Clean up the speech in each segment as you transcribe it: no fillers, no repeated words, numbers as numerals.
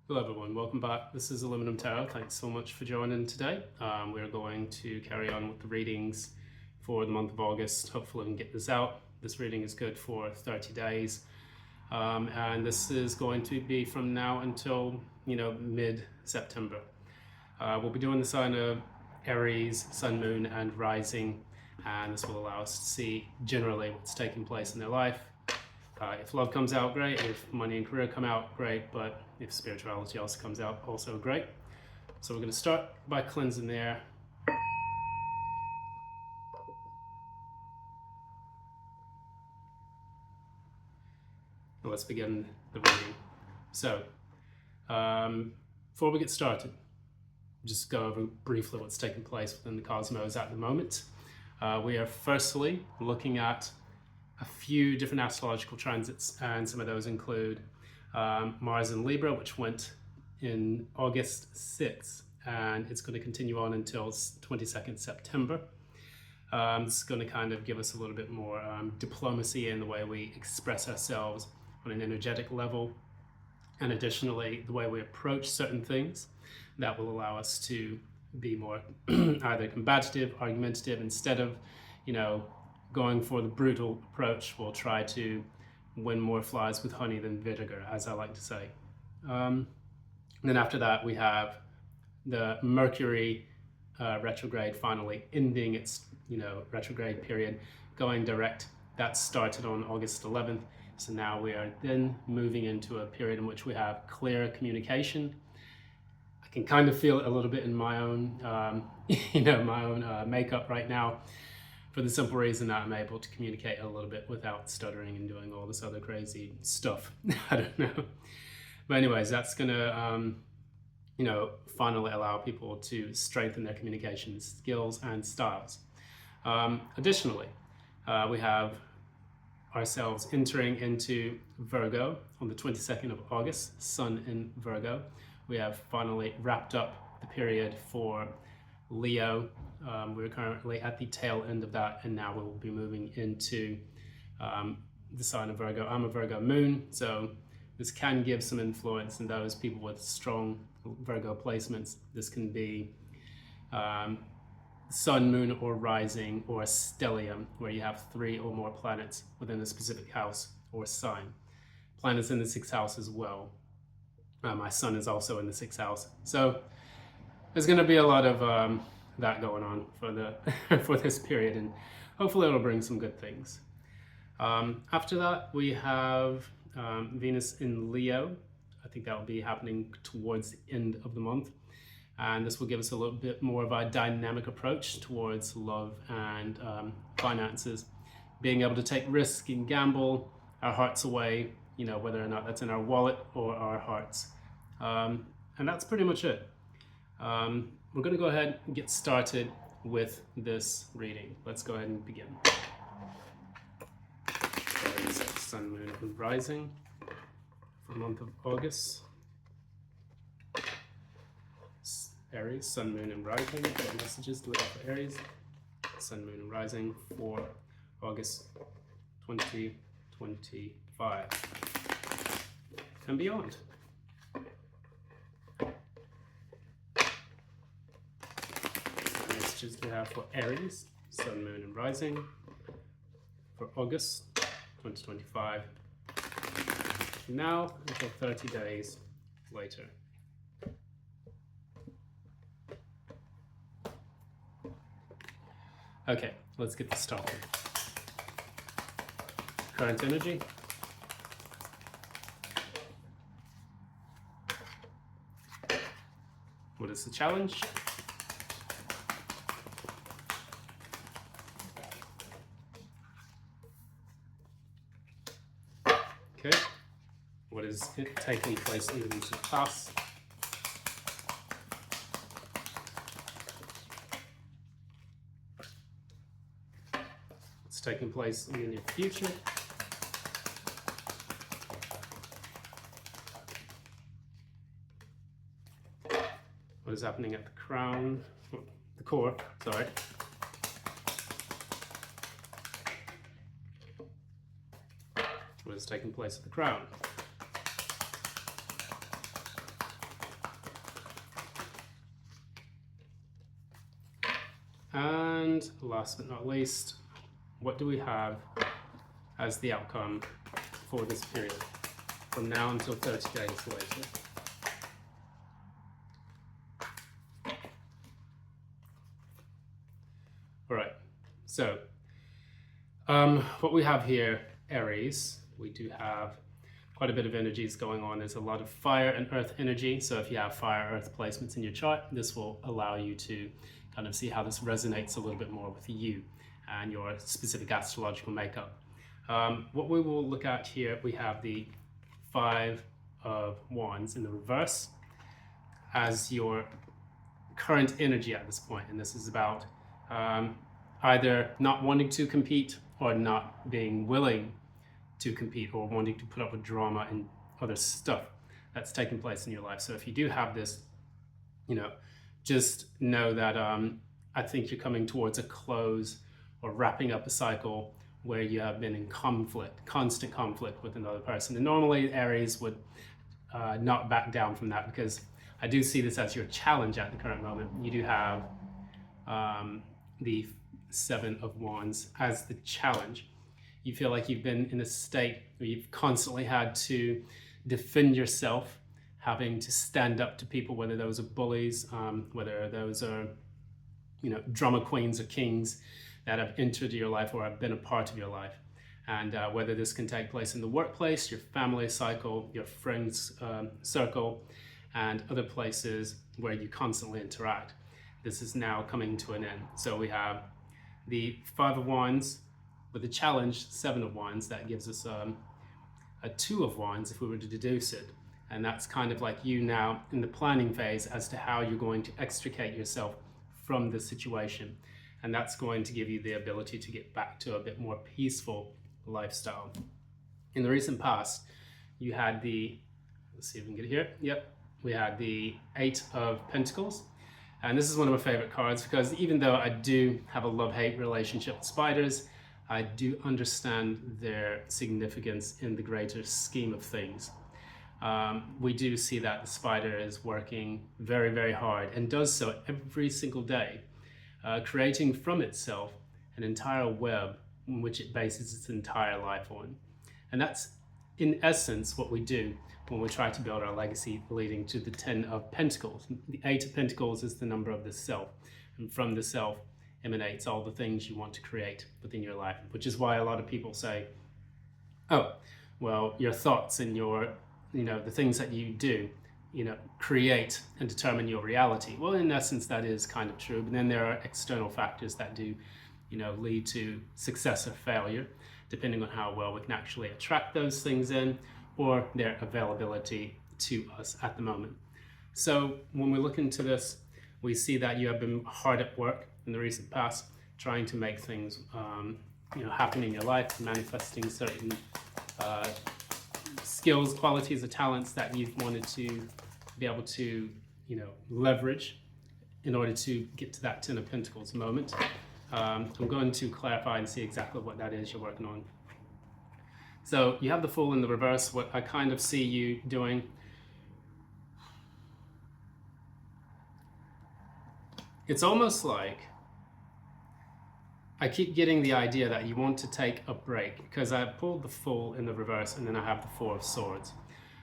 Hello everyone, welcome back. This is Aluminum Tarot. Thanks so much for joining today. We're going to carry on with the readings for the month of August. Hopefully we can get this out. This reading is good for 30 days. And this is going to be from now until, mid-September. We'll be doing the sign of Aries, Sun, Moon, and Rising. And this will allow us to see generally what's taking place in their life. If love comes out, great. If money and career come out, great. But if spirituality also comes out, also great. So we're going to start by cleansing the air. And let's begin the reading. So, before we get started, just go over briefly what's taking place within the cosmos at the moment. We are firstly looking at a few different astrological transits, and some of those include Mars in Libra, which went in August 6th, and it's going to continue on until 22nd September. It's going to kind of give us a little bit more diplomacy in the way we express ourselves on an energetic level, and additionally the way we approach certain things that will allow us to be more either combative, argumentative. Instead of going for the brutal approach, we'll try to win more flies with honey than vinegar, as I like to say. Then after that, we have the Mercury retrograde finally ending its retrograde period, going direct. That started on August 11th. So now we are then moving into a period in which we have clear communication. I can kind of feel it a little bit in my own, makeup right now, for the simple reason that I'm able to communicate a little bit without stuttering and doing all this other crazy stuff. I don't know. But anyways, that's gonna, finally allow people to strengthen their communication skills and styles. Additionally, we have ourselves entering into Virgo on the 22nd of August, Sun in Virgo. We have finally wrapped up the period for Leo. We're currently at the tail end of that, and now we will be moving into the sign of Virgo. I'm a Virgo moon, so this can give some influence in those people with strong Virgo placements. This can be sun, moon, or rising, or a stellium, where you have 3 or more planets within a specific house or sign. Planets in the 6th house as well. My sun is also in the 6th house. So there's going to be a lot of that going on for this period, and hopefully it'll bring some good things. After that, we have Venus in Leo. I think that will be happening towards the end of the month, and this will give us a little bit more of a dynamic approach towards love and finances, being able to take risk and gamble our hearts away, whether or not that's in our wallet or our hearts. And that's pretty much it. We're going to go ahead and get started with this reading. Let's go ahead and begin. Sun, Moon, and Rising for the month of August. Aries, Sun, Moon, and Rising. What messages do we have for Aries? Sun, Moon, and Rising for August 2025 and beyond. Messages we have for Aries, Sun, Moon, and Rising for August 2025. Now until 30 days later. Okay, let's get this started. Current energy. What is the challenge? Okay. What is taking place in the recent past? What's taking place in the near future? What is happening at the crown? The core, sorry. What is taking place at the crown? And last but not least, what do we have as the outcome for this period from now until 30 days later? All right, so what we have here, Aries, we do have quite a bit of energies going on. There's a lot of fire and earth energy. So if you have fire earth placements in your chart, this will allow you to kind of see how this resonates a little bit more with you and your specific astrological makeup. What we will look at here, we have the Five of Wands in the reverse as your current energy at this point. And this is about either not wanting to compete or not being willing to compete, or wanting to put up with drama and other stuff that's taking place in your life. So if you do have this, just know that I think you're coming towards a close or wrapping up a cycle where you have been in conflict, constant conflict with another person. And normally Aries would not back down from that, because I do see this as your challenge at the current moment. You do have the Seven of Wands as the challenge. You feel like you've been in a state where you've constantly had to defend yourself, having to stand up to people, whether those are bullies, whether those are, drama queens or kings that have entered your life or have been a part of your life. And whether this can take place in the workplace, your family cycle, your friends circle, and other places where you constantly interact. This is now coming to an end. So we have the Five of Wands with the challenge, Seven of Wands. That gives us a Two of Wands if we were to deduce it. And that's kind of like you now in the planning phase as to how you're going to extricate yourself from the situation. And that's going to give you the ability to get back to a bit more peaceful lifestyle. In the recent past, you had the, let's see if we can get it here. Yep, we had the Eight of Pentacles. And this is one of my favorite cards, because even though I do have a love-hate relationship with spiders, I do understand their significance in the greater scheme of things. We do see that the spider is working very, very hard and does so every single day, creating from itself an entire web in which it bases its entire life on. And that's, in essence, what we do when we try to build our legacy, leading to the Ten of Pentacles. The Eight of Pentacles is the number of the self, and from the self emanates all the things you want to create within your life, which is why a lot of people say, oh, well, your thoughts and your, the things that you do, create and determine your reality. Well, in essence, that is kind of true, but then there are external factors that do, lead to success or failure, depending on how well we can actually attract those things in, or their availability to us at the moment. So when we look into this, we see that you have been hard at work in the recent past, trying to make things happen in your life, manifesting certain skills, qualities, or talents that you've wanted to be able to leverage in order to get to that Ten of Pentacles moment. I'm going to clarify and see exactly what that is you're working on. So you have the Fool in the reverse. What I kind of see you doing, it's almost like I keep getting the idea that you want to take a break, because I pulled the Fool in the reverse and then I have the Four of Swords.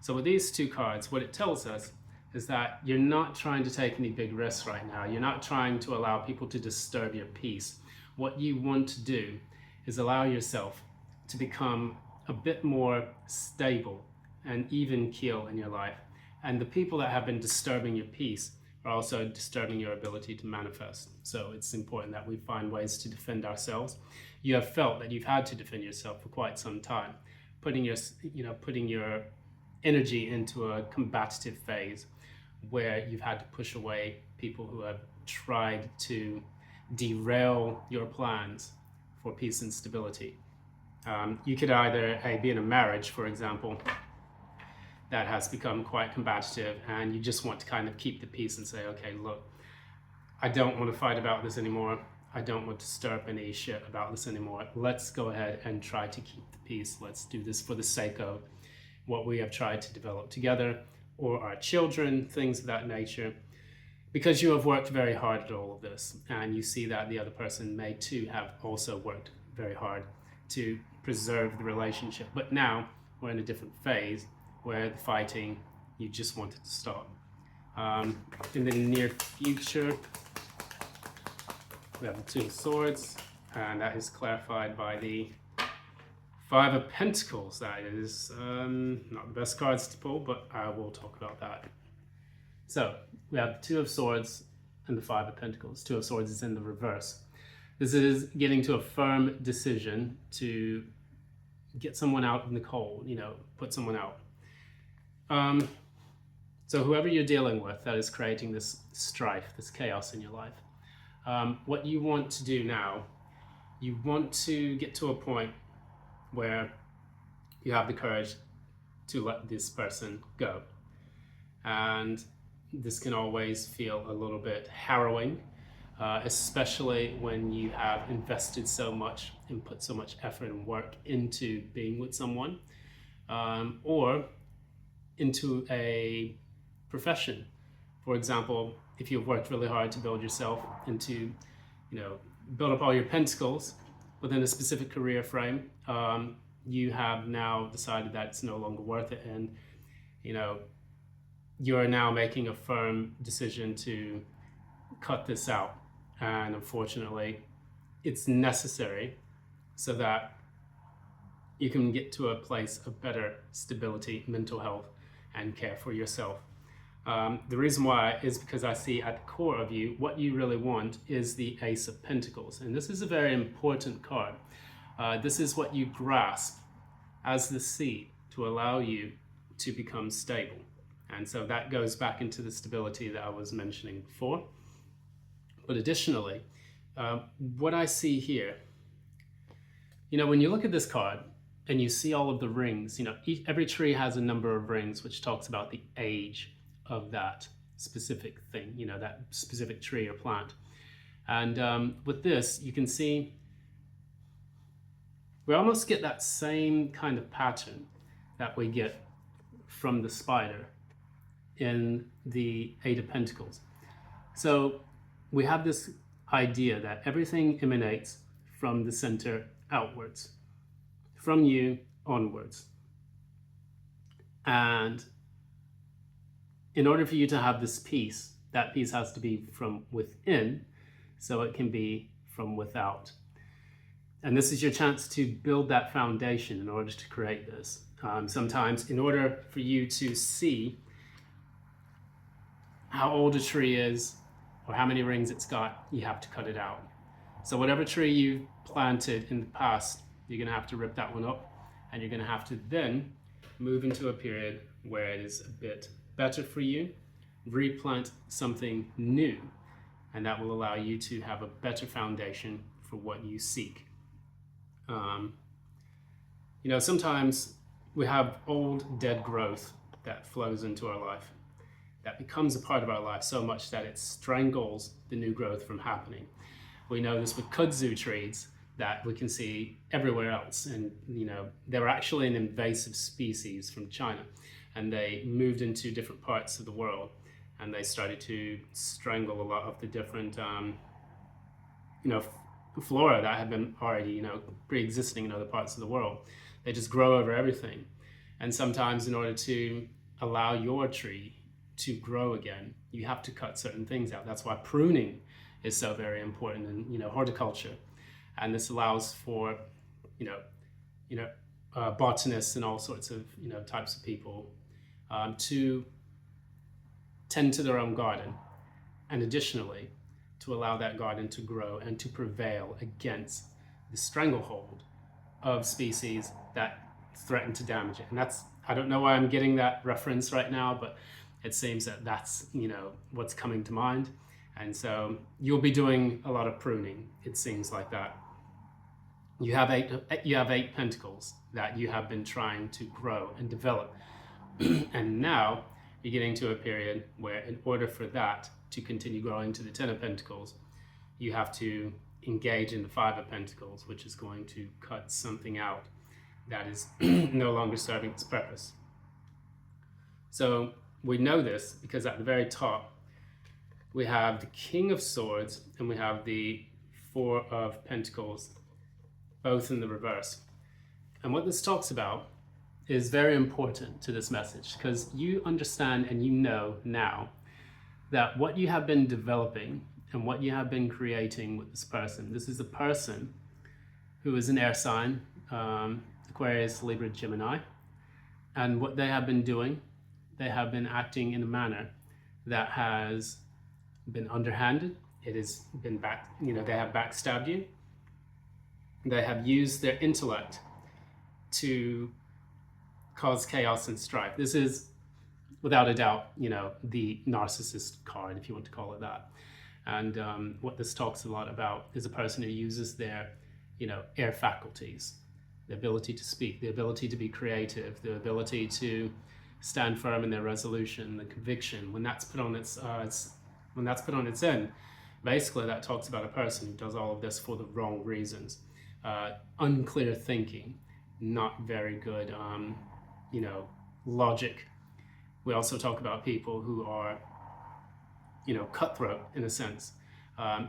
So with these two cards, what it tells us is that you're not trying to take any big risks right now. You're not trying to allow people to disturb your peace. What you want to do is allow yourself to become a bit more stable and even keel in your life. And the people that have been disturbing your peace are also disturbing your ability to manifest. So it's important that we find ways to defend ourselves. You have felt that you've had to defend yourself for quite some time, putting your energy into a combative phase where you've had to push away people who have tried to derail your plans for peace and stability. You could either be in a marriage, for example, that has become quite combative, and you just want to kind of keep the peace and say, okay, look, I don't want to fight about this anymore. I don't want to stir up any shit about this anymore. Let's go ahead and try to keep the peace. Let's do this for the sake of what we have tried to develop together, or our children, things of that nature. because you have worked very hard at all of this, and you see that the other person may too have also worked very hard to preserve the relationship. But now we're in a different phase where the fighting, you just want it to stop. In the near future, we have the Two of Swords, and that is clarified by the Five of Pentacles. That is not the best cards to pull, but I will talk about that. So we have the Two of Swords and the Five of Pentacles. Two of Swords is in the reverse. This is getting to a firm decision to get someone out in the cold, put someone out. So whoever you're dealing with that is creating this strife, this chaos in your life, what you want to do now, you want to get to a point where you have the courage to let this person go. And this can always feel a little bit harrowing, especially when you have invested so much and put so much effort and work into being with someone, or into a profession. For example, if you've worked really hard to build yourself into, build up all your pentacles within a specific career frame, you have now decided that it's no longer worth it, and you are now making a firm decision to cut this out. And unfortunately, it's necessary so that you can get to a place of better stability, mental health, and care for yourself. The reason why is because I see at the core of you, what you really want is the Ace of Pentacles. And this is a very important card. This is what you grasp as the seed to allow you to become stable. And so that goes back into the stability that I was mentioning before. But additionally, what I see here, when you look at this card and you see all of the rings, every tree has a number of rings, which talks about the age of that specific thing, that specific tree or plant. And with this, you can see we almost get that same kind of pattern that we get from the spider in the Eight of Pentacles. So we have this idea that everything emanates from the center outwards, from you onwards. And in order for you to have this peace, that peace has to be from within, so it can be from without. And this is your chance to build that foundation in order to create this. Sometimes in order for you to see how old a tree is or how many rings it's got, you have to cut it out. So whatever tree you planted in the past, you're going to have to rip that one up, and you're going to have to then move into a period where it is a bit better for you, replant something new, and that will allow you to have a better foundation for what you seek. Sometimes we have old dead growth that flows into our life, that becomes a part of our life so much that it strangles the new growth from happening. We know this with kudzu trees that we can see everywhere else. And, they were actually an invasive species from China, and they moved into different parts of the world, and they started to strangle a lot of the different, flora that had been already, pre-existing in other parts of the world. They just grow over everything. And sometimes in order to allow your tree to grow again, you have to cut certain things out. That's why pruning is so very important in, horticulture. And this allows for, botanists and all sorts of, types of people to tend to their own garden, and additionally to allow that garden to grow and to prevail against the stranglehold of species that threaten to damage it. And that's, I don't know why I'm getting that reference right now, but it seems that that's, what's coming to mind. And so you'll be doing a lot of pruning, it seems like that. You have eight pentacles that you have been trying to grow and develop. And now you're getting to a period where in order for that to continue growing to the Ten of Pentacles, you have to engage in the Five of Pentacles, which is going to cut something out that is no longer serving its purpose. So we know this because at the very top, we have the King of Swords, and we have the Four of Pentacles, both in the reverse. And what this talks about is very important to this message, because you understand and you know now that what you have been developing and what you have been creating with this person, this is a person who is an air sign, Aquarius, Libra, Gemini. And what they have been doing, they have been acting in a manner that has been underhanded. It has been they have backstabbed you. They have used their intellect to cause chaos and strife. This is, without a doubt, the narcissist card, if you want to call it that. And what this talks a lot about is a person who uses their, air faculties, the ability to speak, the ability to be creative, the ability to stand firm in their resolution, the conviction. When that's put on its end, basically that talks about a person who does all of this for the wrong reasons. Unclear thinking, not very good, logic. We also talk about people who are, cutthroat in a sense,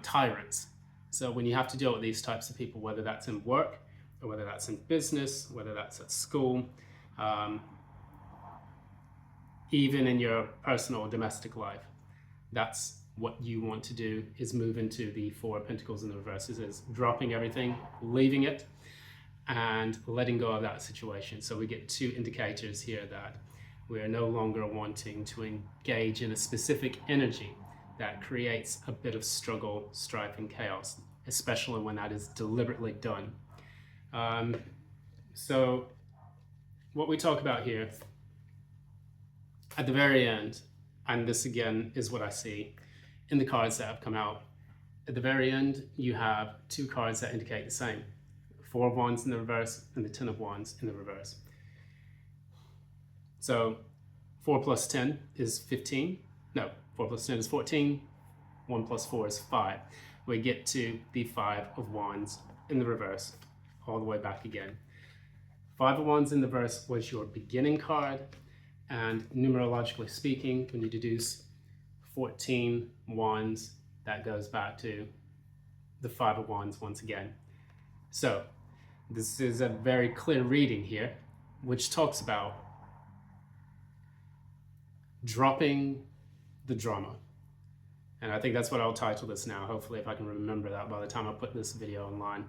tyrants. So when you have to deal with these types of people, whether that's in work or whether that's in business, whether that's at school, even in your personal or domestic life, that's what you want to do, is move into the Four of Pentacles in the reverse, is dropping everything, leaving it, and letting go of that situation. So we get two indicators here that we are no longer wanting to engage in a specific energy that creates a bit of struggle, strife, and chaos, especially when that is deliberately done. So what we talk about here at the very end, and this again is what I see in the cards that have come out, at the very end you have two cards that indicate the same: Four of Wands in the reverse and the Ten of Wands in the reverse. So 4 plus 10 is 15. No, 4 plus 10 is 14. 1 plus 4 is 5. We get to the Five of Wands in the reverse, all the way back again. Five of Wands in the reverse was your beginning card, and numerologically speaking, when you deduce 14 wands, that goes back to the Five of Wands once again. So this is a very clear reading here, which talks about dropping the drama. And I think that's what I'll title this now, hopefully, if I can remember that by the time I put this video online.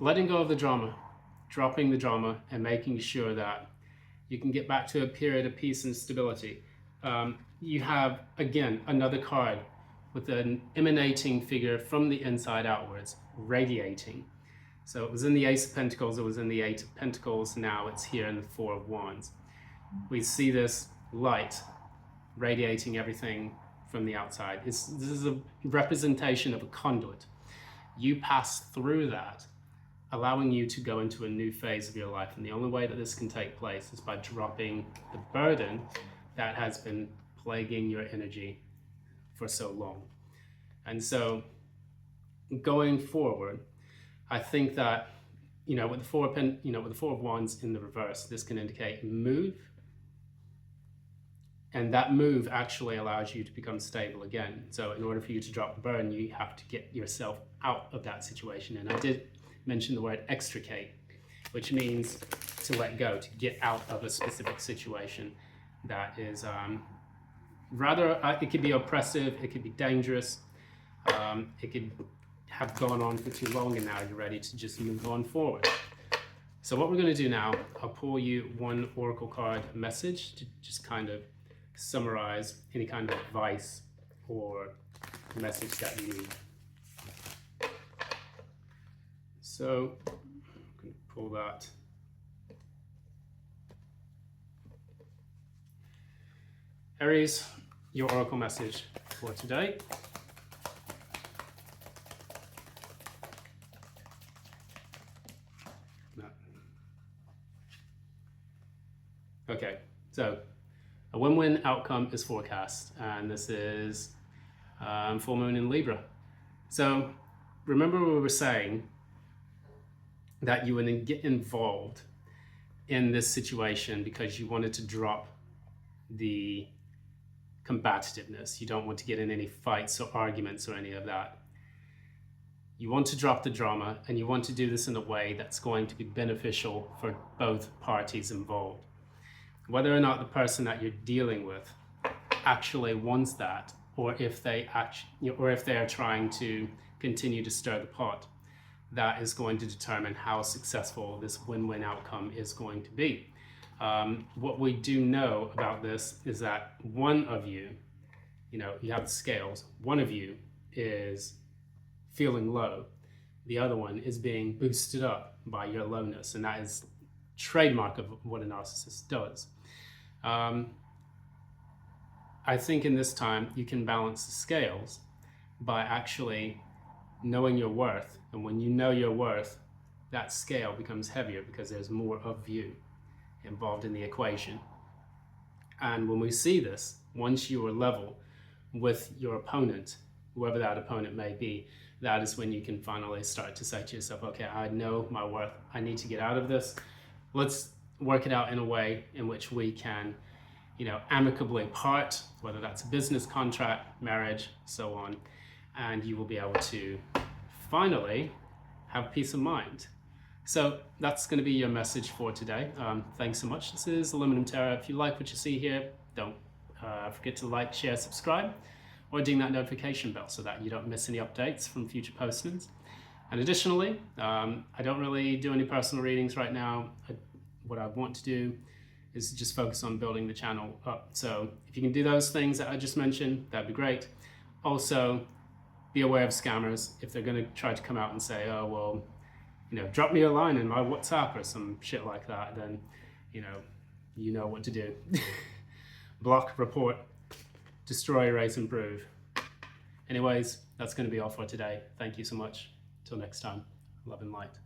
Letting go of the drama, dropping the drama, and making sure that you can get back to a period of peace and stability. You have, again, another card with an emanating figure from the inside outwards, radiating. So it was in the Ace of Pentacles, it was in the Eight of Pentacles, now it's here in the Four of Wands. We see this light radiating everything from the outside. This is a representation of a conduit. You pass through that, allowing you to go into a new phase of your life. And the only way that this can take place is by dropping the burden that has been plaguing your energy for so long. And so going forward, I think that, with the Four of Wands in the reverse, this can indicate move. And that move actually allows you to become stable again. So in order for you to drop the burden, you have to get yourself out of that situation. And I did mention the word extricate, which means to let go, to get out of a specific situation that is it could be oppressive, it could be dangerous, it could have gone on for too long, and now you're ready to just move on forward. So what we're going to do now, I'll pull you one oracle card message to just kind of summarize any kind of advice or message that you need. So I'm going to pull that. Aries, your oracle message for today. No. Okay, so a win-win outcome is forecast, and this is full moon in Libra. So remember we were saying that you would get involved in this situation because you wanted to drop the combativeness. You don't want to get in any fights or arguments or any of that. You want to drop the drama, and you want to do this in a way that's going to be beneficial for both parties involved. Whether or not the person that you're dealing with actually wants that, or if they are trying to continue to stir the pot, that is going to determine how successful this win-win outcome is going to be. What we do know about this is that one of you, you have the scales, one of you is feeling low, the other one is being boosted up by your lowness, and that is trademark of what a narcissist does. I think in this time you can balance the scales by actually knowing your worth, and when you know your worth, that scale becomes heavier because there's more of you involved in the equation. And when we see this, once you are level with your opponent, whoever that opponent may be, that is when you can finally start to say to yourself, okay, I know my worth, I need to get out of this. Let's work it out in a way in which we can, amicably part, whether that's a business contract, marriage, so on, and you will be able to finally have peace of mind. So that's going to be your message for today. Thanks so much. This is Aluminum Terror. If you like what you see here, don't forget to like, share, subscribe, or ding that notification bell so that you don't miss any updates from future postings. And additionally, I don't really do any personal readings right now. What I want to do is just focus on building the channel up. So if you can do those things that I just mentioned, that'd be great. Also, be aware of scammers. If they're going to try to come out and say, oh, well, drop me a line in my WhatsApp or some shit like that, then, you know what to do. Block, report, destroy, erase, improve. Anyways, that's going to be all for today. Thank you so much. Till next time, love and light.